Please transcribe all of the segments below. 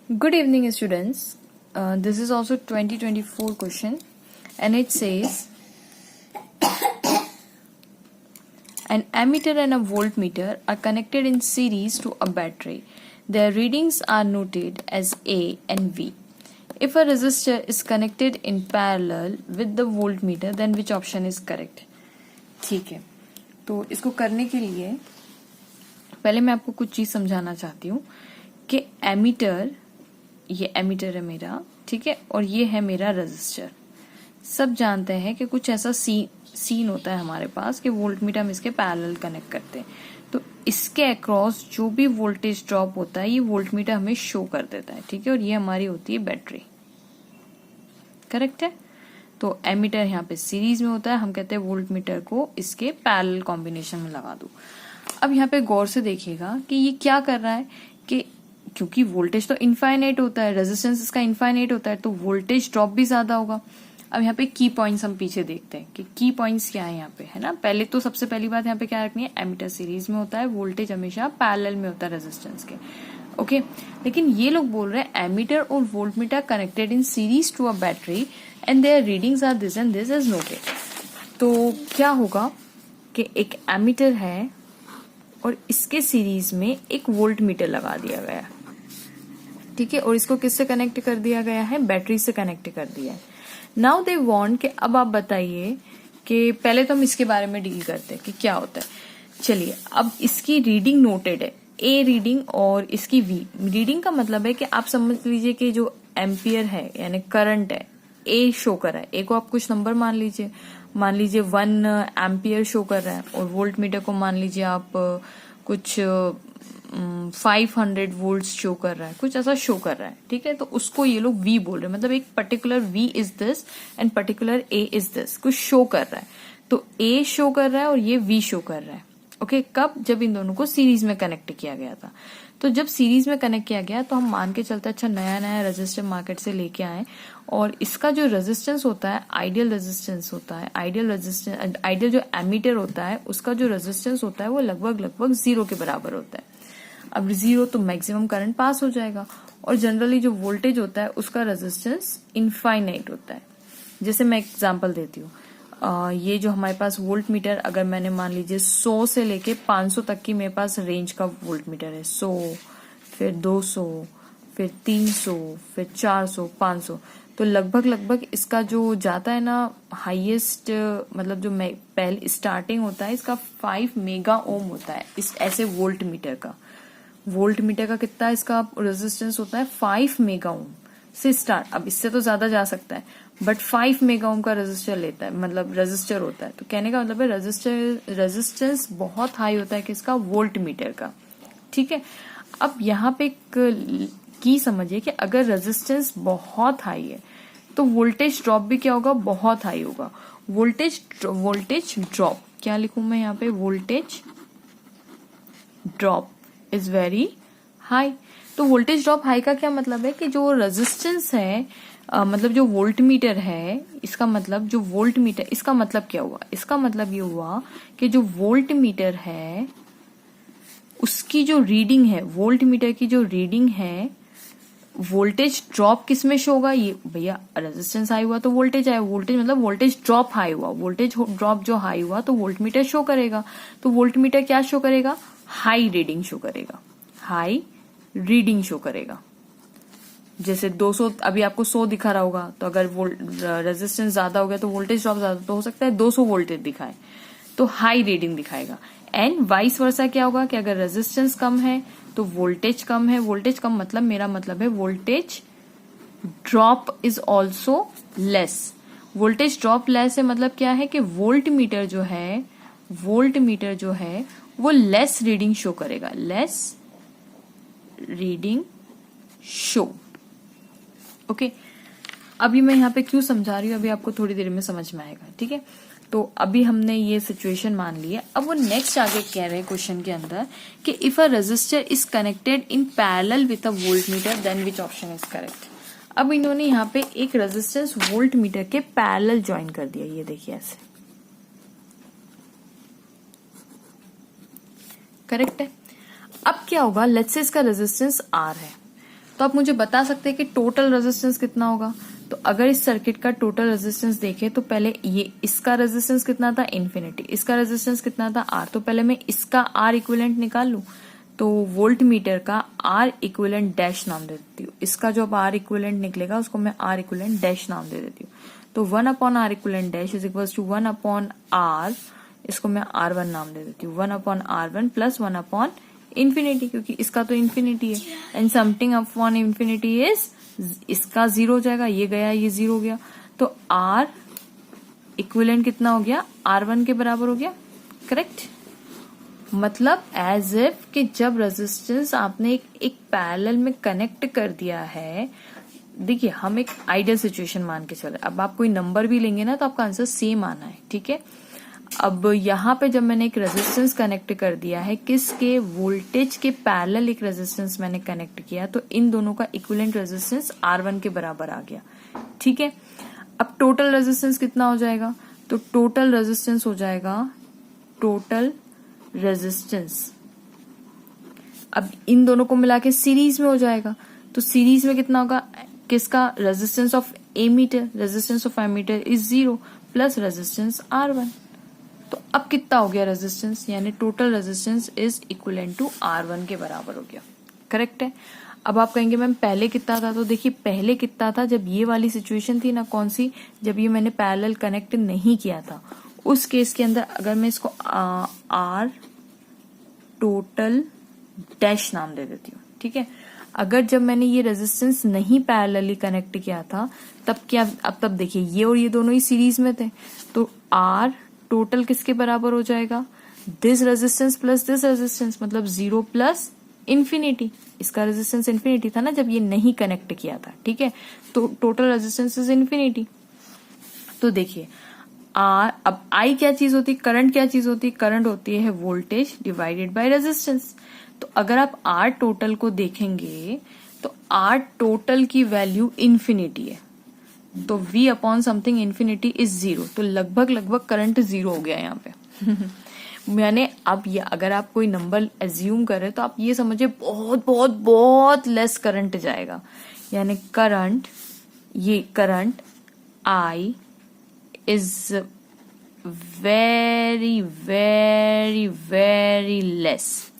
Good evening, students. This is also 2024 question, and it says an ammeter and a voltmeter are connected in series to a battery. Their readings are noted as A and V. If a resistor is connected in parallel with the voltmeter, then which option is correct? ठीक है, तो इसको करने के लिए पहले मैं आपको कुछ चीज समझाना चाहती हूँ कि एमीटर, ये एमीटर है मेरा, ठीक है, और ये है मेरा रजिस्टर। सब जानते हैं कि कुछ ऐसा सीन होता है हमारे पास कि वोल्टमीटर हम इसके पैरेलल कनेक्ट करते हैं, तो इसके अक्रॉस जो भी वोल्टेज ड्रॉप होता है ये वोल्टमीटर हमें शो कर देता है, ठीक है, और ये हमारी होती है बैटरी। करेक्ट है। तो एमीटर यहाँ पे सीरीज में होता है, हम कहते हैं वोल्टमीटर को इसके पैरेलल कॉम्बिनेशन में लगा दो। अब यहाँ पे गौर से देखिएगा कि ये क्या कर रहा है कि क्योंकि वोल्टेज तो इनफाइनाइट होता है, रेजिस्टेंस इसका इनफाइनाइट होता है, तो वोल्टेज ड्रॉप भी ज्यादा होगा। अब यहाँ पे की पॉइंट्स हम पीछे देखते हैं कि की पॉइंट्स क्या है यहाँ पे, है ना। पहले तो सबसे पहली बात यहाँ पे क्या रखनी है, एमीटर सीरीज में होता है, वोल्टेज हमेशा पैरेलल में होता है रेजिस्टेंस के, ओके। लेकिन ये लोग बोल रहे हैं एमीटर और voltmeter connected in series to a battery and their readings are this and this is noted. तो क्या होगा कि एक एमीटर है और इसके सीरीज में एक वोल्टमीटर लगा दिया गया है, ठीक है, और इसको किससे कनेक्ट कर दिया गया है, बैटरी से कनेक्ट कर दिया है। नाउ दे वांट कि अब आप बताइए कि पहले तो हम इसके बारे में डील करते हैं कि क्या होता है। चलिए, अब इसकी रीडिंग नोटेड है, ए रीडिंग और इसकी वी रीडिंग का मतलब है कि आप समझ लीजिए कि जो एम्पियर है यानी करंट है, ए शो कर रहा है, ए को आप कुछ नंबर मान लीजिए 1 एम्पियर शो कर रहा है, और वोल्ट मीटर को मान लीजिए आप कुछ 500 वोल्ट्स शो कर रहा है, कुछ ऐसा शो कर रहा है, ठीक है। तो उसको ये लोग वी बोल रहे हैं, मतलब एक particular V is this and particular A is this, कुछ शो कर रहा है। तो ए शो कर रहा है और ये वी शो कर रहा है, ओके। कब? जब इन दोनों को सीरीज में कनेक्ट किया गया था। तो जब सीरीज में कनेक्ट किया गया तो हम मान के चलते अच्छा नया नया रेजिस्टर मार्केट से लेके आए, और इसका जो रेजिस्टेंस होता है आइडियल रेजिस्टेंस होता है, आइडियल जो एमीटर होता है उसका जो रेजिस्टेंस होता है वो लगभग 0 के बराबर होता है। अब 0 तो मैक्सिमम करंट पास हो जाएगा, और जनरली जो वोल्टेज होता है उसका रेजिस्टेंस इनफाइनाइट होता है। जैसे मैं एग्जांपल देती हूँ, ये जो हमारे पास वोल्ट मीटर, अगर मैंने मान लीजिए 100 से लेके 500 तक की मेरे पास रेंज का वोल्ट मीटर है, 100 फिर 200 फिर 300 फिर 400 500, तो लगभग इसका जो जाता है ना हाईएस्ट, मतलब जो पहले स्टार्टिंग होता है इसका 5 मेगा ओम होता है इस ऐसे वोल्ट मीटर का कितना इसका रेजिस्टेंस होता है 5 मेगा ओम से स्टार्ट। अब इससे तो ज्यादा जा सकता है, बट 5 मेगा ओम का रेजिस्टर लेता है, मतलब रेजिस्टर होता है। तो कहने का मतलब है रेजिस्टेंस बहुत हाई होता है किसका, वोल्ट मीटर का, ठीक है। अब यहाँ पे एक की समझिए कि अगर रेजिस्टेंस बहुत हाई है तो वोल्टेज ड्रॉप भी क्या होगा, बहुत हाई होगा। वोल्टेज ड्रॉप क्या लिखूं मैं यहाँ पे, voltage drop is very high. तो वोल्टेज ड्रॉप हाई का क्या मतलब है कि जो रेजिस्टेंस है, मतलब जो वोल्ट मीटर है, इसका मतलब जो वोल्ट मीटर, इसका मतलब क्या हुआ, इसका मतलब ये हुआ कि जो वोल्ट मीटर है उसकी जो रीडिंग है, वोल्ट मीटर की जो रीडिंग है, वोल्टेज ड्रॉप किस में शो होगा, ये भैया रेजिस्टेंस हाई हुआ तो वोल्टेज आया, वोल्टेज मतलब वोल्टेज ड्रॉप हाई हुआ, वोल्टेज ड्रॉप जो हाई हुआ तो वोल्ट मीटर शो करेगा। तो वोल्ट मीटर क्या शो करेगा, हाई रीडिंग शो करेगा, हाई रीडिंग शो करेगा। जैसे 200, अभी आपको 100 दिखा रहा होगा, तो अगर रेजिस्टेंस ज्यादा हो गया तो वोल्टेज ड्रॉप ज्यादा, तो हो सकता है 200 वोल्टेज दिखाए, तो हाई रीडिंग दिखाएगा। एंड वाइस वर्सा क्या होगा कि अगर रेजिस्टेंस कम है तो वोल्टेज कम है, वोल्टेज कम मतलब मेरा मतलब है voltage drop is also less. Voltage drop less है मतलब क्या है कि वोल्ट मीटर जो है वो लेस रीडिंग शो करेगा, लेस रीडिंग शो, ओके। अभी मैं यहाँ पे क्यों समझा रही हूँ, अभी आपको थोड़ी देर में समझ में आएगा, ठीक है। तो अभी हमने ये सिचुएशन मान ली है। अब वो नेक्स्ट आगे कह रहे हैं क्वेश्चन के अंदर कि if a resistor is connected in parallel with a voltmeter then which option is correct. अब इन्होंने यहाँ पे एक रेजिस्टेंस वोल्ट मीटर के पैरेलल ज्वाइन कर दिया, ये देखिए ऐसे, करेक्ट है। अब क्या होगा, लेट्स से इसका रेजिस्टेंस आर है तो आप मुझे बता सकते हैं कि टोटल रेजिस्टेंस कितना होगा। तो अगर इस सर्किट का टोटल रेजिस्टेंस देखें तो पहले ये इसका रेजिस्टेंस कितना था, इन्फिनिटी, इसका रेजिस्टेंस कितना था, आर। तो पहले मैं इसका आर इक्विवेलेंट निकाल लूं। तो वोल्ट मीटर का आर इक्विवेलेंट डैश नाम दे देती हूँ। इसका जो अब आर इक्विवेलेंट निकलेगा उसको मैं आर इक्विवेलेंट डैश नाम दे देती हूँ। तो 1 upon R equivalent dash is equal to 1 upon R, इसको मैं R1 नाम दे देती हूँ। 1 upon R1 plus 1 upon infinity, क्योंकि इसका तो इन्फिनिटी है, and something upon infinity is, इसका 0 हो जाएगा, ये गया, ये 0 हो गया। तो R इक्विवेलेंट कितना हो गया, R1 के बराबर हो गया। करेक्ट, मतलब एज इफ कि जब रेजिस्टेंस आपने एक पैरेलल में कनेक्ट कर दिया है। देखिए हम एक आइडियल सिचुएशन मान के चले, अब आप कोई नंबर भी लेंगे ना तो आपका आंसर सेम आना है, ठीक है। अब यहाँ पे जब मैंने एक रेजिस्टेंस कनेक्ट कर दिया है, किसके, वोल्टेज के पैरेलल एक रेजिस्टेंस मैंने कनेक्ट किया, तो इन दोनों का इक्विवेलेंट रेजिस्टेंस R1 के बराबर आ गया, ठीक है। अब टोटल रेजिस्टेंस कितना हो जाएगा, तो टोटल रेजिस्टेंस हो जाएगा, टोटल रेजिस्टेंस अब इन दोनों को मिला के सीरीज में हो जाएगा। तो सीरीज में कितना होगा, किसका, resistance of ammeter, resistance of ammeter is 0 plus resistance R1। तो अब कितना हो गया रेजिस्टेंस, यानी total resistance is equivalent to R1 के बराबर हो गया। करेक्ट है। अब आप कहेंगे मैम पहले कितना था, तो देखिए पहले कितना था, जब ये वाली सिचुएशन थी ना, कौन सी, जब ये मैंने पैरेलल कनेक्ट नहीं किया था, उस केस के अंदर अगर मैं इसको R टोटल डैश नाम दे देती हूँ, ठीक है। अगर जब मैंने ये रेजिस्टेंस नहीं पैरेलली कनेक्ट किया था तब क्या, अब तब देखिए ये और ये दोनों ही सीरीज में थे, तो R टोटल किसके बराबर हो जाएगा, this resistance plus this resistance, मतलब 0 प्लस इन्फिनिटी। इसका रेजिस्टेंस इन्फिनिटी था ना जब ये नहीं कनेक्ट किया था, ठीक है। तो टोटल रेजिस्टेंस इज इन्फिनिटी। तो देखिए आर, अब आई क्या चीज होती है, करंट क्या चीज होती है, करंट होती है वोल्टेज डिवाइडेड बाय रेजिस्टेंस। तो अगर आप आर टोटल को देखेंगे तो आर टोटल की वैल्यू इन्फिनिटी है, तो V upon something infinity is 0, तो लगभग लगभग करंट 0 हो गया यहाँ पे। मैंने अब ये अगर आप कोई नंबर एज्यूम करें तो आप ये समझिए बहुत बहुत बहुत लेस करंट जाएगा, यानी करंट, ये current I is very very very less.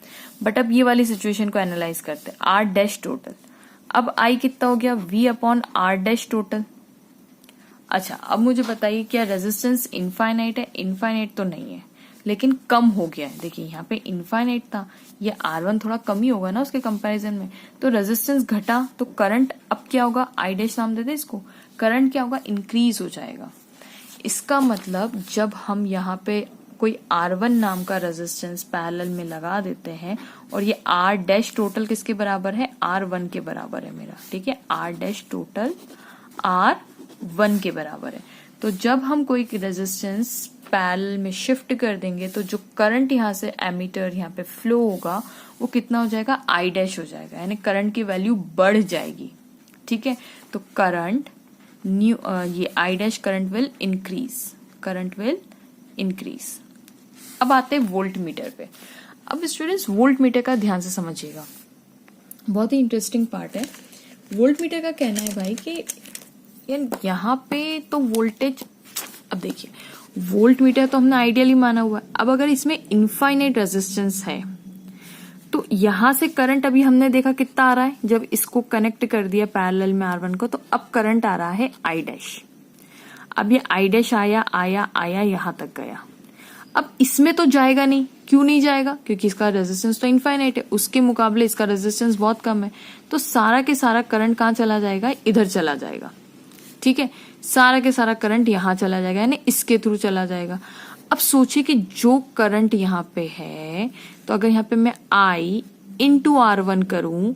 But अब ये वाली सिचुएशन को एनालाइज करते हैं, R डैश टोटल। अब I कितना हो गया, V upon R dash total. अच्छा अब मुझे बताइए क्या रेजिस्टेंस इनफाइनाइट है, इनफाइनाइट तो नहीं है लेकिन कम हो गया है। देखिए यहाँ पे इनफाइनाइट था, ये R1 थोड़ा कम ही होगा ना उसके कंपैरिजन में, तो रेजिस्टेंस घटा तो करंट अब क्या होगा, I डैश नाम देते इसको, करंट क्या होगा, इंक्रीज हो जाएगा। इसका मतलब जब हम यहाँ पे कोई R1 नाम का रेजिस्टेंस पैरेलल में लगा देते हैं और ये R डैश टोटल किसके बराबर है, R1 के बराबर है मेरा, ठीक है। R डैश टोटल R1 के बराबर है। तो जब हम कोई रेजिस्टेंस पैरेलल में शिफ्ट कर देंगे तो जो करंट यहाँ से एमीटर यहाँ पे फ्लो होगा वो कितना हो जाएगा, I डैश हो जाएगा, यानी करंट की वैल्यू बढ़ जाएगी, ठीक है। तो करंट न्यू ये I dash current will increase, current will increase. अब आते हैं वोल्ट मीटर पे। अब स्टूडेंट्स वोल्ट मीटर का ध्यान से समझिएगा, बहुत ही इंटरेस्टिंग पार्ट है। वोल्ट मीटर का कहना है भाई कि यहाँ पे तो वोल्टेज, अब देखिए वोल्ट मीटर तो हमने आइडियली माना हुआ है, अब अगर इसमें इनफाइनाइट रेजिस्टेंस है तो यहां से करंट अभी हमने देखा कितना आ रहा है, जब इसको कनेक्ट कर दिया पैरेलल में R1 को, तो अब करंट आ रहा है I डैश। अब ये I डैश आया आया आया यहां तक गया, अब इसमें तो जाएगा नहीं, क्यों नहीं जाएगा, क्योंकि इसका रेजिस्टेंस तो इनफाइनाइट है, उसके मुकाबले इसका रेजिस्टेंस बहुत कम है, तो सारा के सारा करंट कहाँ चला जाएगा, इधर चला जाएगा, ठीक है। सारा के सारा करंट यहां चला जाएगा, यानी इसके थ्रू चला जाएगा। अब सोचिए कि जो करंट यहाँ पे है, तो अगर यहाँ पे मैं I इंटू R1 करूं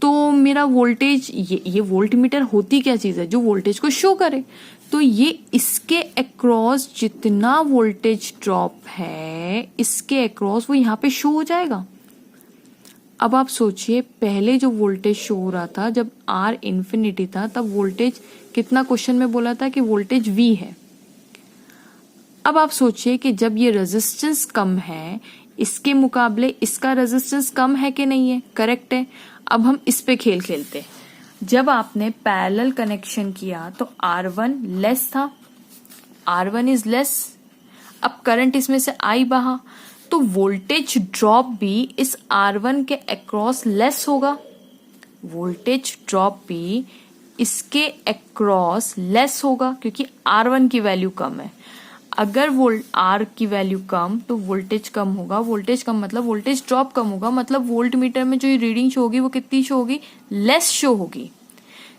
तो मेरा वोल्टेज, ये वोल्ट मीटर होती क्या चीज है, जो वोल्टेज को शो करे, तो ये इसके अक्रॉस जितना वोल्टेज ड्रॉप है इसके अक्रॉस वो यहाँ पे शो हो जाएगा। अब आप सोचिए पहले जो वोल्टेज शो हो रहा था जब R इन्फिनिटी था, तब वोल्टेज कितना, क्वेश्चन में बोला था कि वोल्टेज V है। अब आप सोचिए कि जब ये रेजिस्टेंस कम है, इसके मुकाबले इसका रेजिस्टेंस कम है कि नहीं है, करेक्ट है। अब हम इस पे खेल खेलते। जब आपने पैरेलल कनेक्शन किया तो R1 लेस था, R1 इज लेस। अब करंट इसमें से I बहा तो वोल्टेज ड्रॉप भी इस R1 के अक्रॉस लेस होगा, वोल्टेज ड्रॉप भी इसके अक्रॉस लेस होगा क्योंकि R1 की वैल्यू कम है। अगर R की वैल्यू कम तो वोल्टेज कम होगा, वोल्टेज कम मतलब वोल्टेज ड्रॉप कम होगा, मतलब वोल्ट मीटर में जो ये रीडिंग शो होगी वो कितनी शो होगी, लेस शो होगी।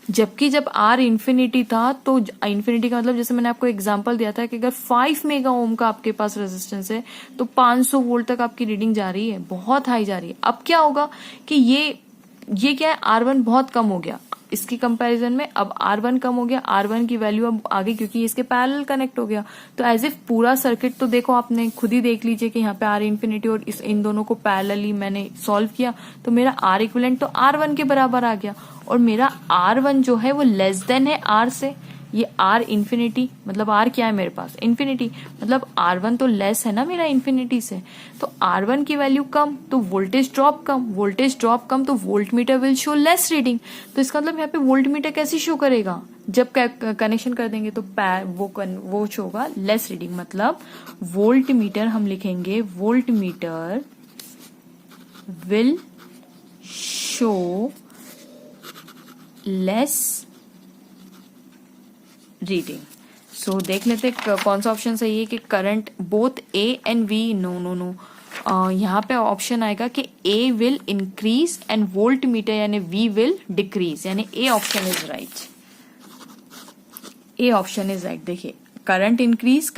जबकि जब R इन्फिनिटी था तो इन्फिनिटी का मतलब जैसे मैंने आपको एग्जांपल दिया था कि अगर 5 मेगा ओम का आपके पास रेजिस्टेंस है तो 500 वोल्ट तक आपकी रीडिंग जा रही है, बहुत हाई जा रही है। अब क्या होगा कि ये क्या है, R1 बहुत कम हो गया इसकी कंपैरिजन में। अब R1 कम हो गया, R1 की वैल्यू अब आगे क्योंकि इसके पैरेलल कनेक्ट हो गया, तो एज इफ पूरा सर्किट तो देखो आपने खुद ही देख लीजिए कि यहाँ पे R इन्फिनिटी और इन दोनों को पैरेलली मैंने सॉल्व किया तो मेरा R इक्विवेलेंट तो R1 के बराबर आ गया, और मेरा R1 जो है वो लेस देन है R से। ये R इन्फिनिटी मतलब R क्या है मेरे पास, इन्फिनिटी, मतलब R1 तो लेस है ना मेरा इन्फिनिटी से, तो R1 की वैल्यू कम तो वोल्टेज ड्रॉप कम, वोल्टेज ड्रॉप कम तो volt meter will show less reading. तो इसका मतलब यहाँ पे वोल्ट मीटर कैसे शो करेगा, जब कनेक्शन कर देंगे तो वो शो होगा लेस रीडिंग, मतलब वोल्ट मीटर हम लिखेंगे voltmeter will show less reading. So देख लेते कौन सा ऑप्शन सही है कि current both A and V, no यहाँ पे ऑप्शन आएगा कि A will increase and voltmeter यानी V विल डिक्रीज, यानी A option is right, A option is right. देखिए current increase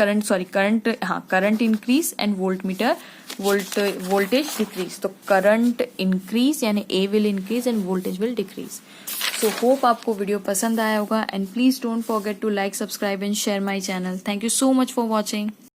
and voltmeter voltage decrease, तो current increase यानी A will increase and voltage will decrease. So hope आपको video पसंद आया होगा, and please don't forget to like, subscribe and share my channel. Thank you so much for watching.